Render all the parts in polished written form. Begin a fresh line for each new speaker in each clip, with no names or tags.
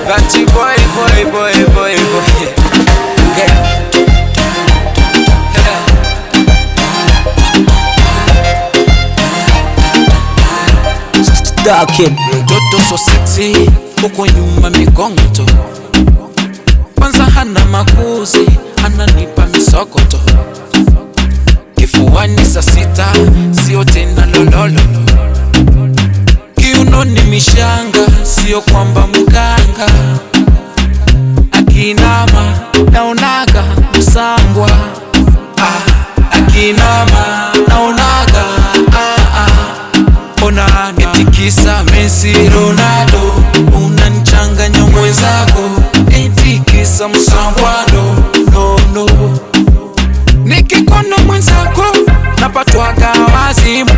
Batty boy. Mtoto so sexy, uko nyuma mikongoto. Kwanza hana makuzi, ananipa misokoto. Kifuani saa sita, sio tena lololo. Kiunoni mishanga, sio kwamba mganga. Akinama, naonaga msambwa. Akinama, naonaga ona etikisa Messi Ronaldo, unanichanganya mwenzako. Etikisa msambwano, no. Nikikona mwenzako, napatwaga wazimu.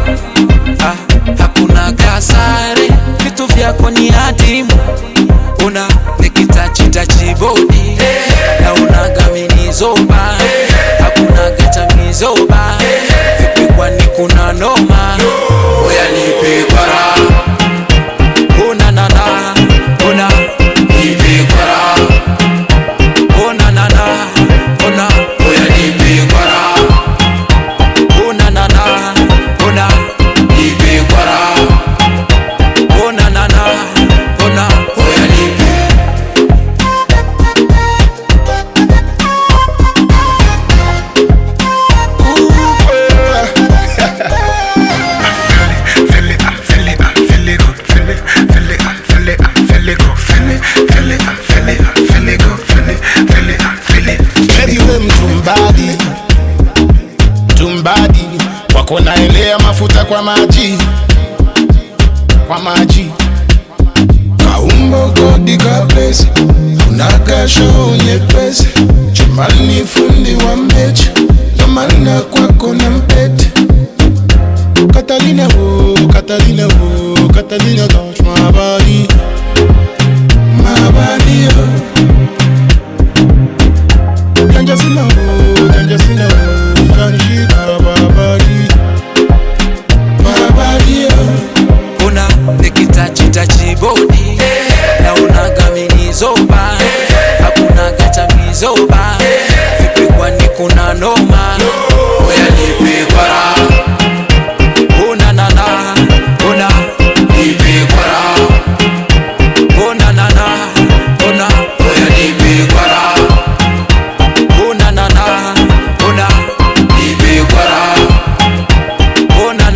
Hakuna kasare, vitu vyako ni adimu. Una nikitachi body, na unaga minizoba. Hakuna gata mizoba, vipi kwani kuna noma? Oya nipe kwara, na ona nipe kwara, na ona oya nipe kwara, na ona nipe kwara, na ona oya nipe.
Mtumbadi wako naelea mafuta kwa maji kaumbo godi kaplesi unaga show nyepesi chumani fundi wa mechi yamana kwako na mpete Catalina touch my body Janjasina kanishika babadi
Una nikitachi body, na unaga minizoba. Hakuna gata mizoba, vipi kwani kuna noma? Oya nipe kwara, na ona nipe kwara, na ona oya nipe kwara, na ona nipe kwara, na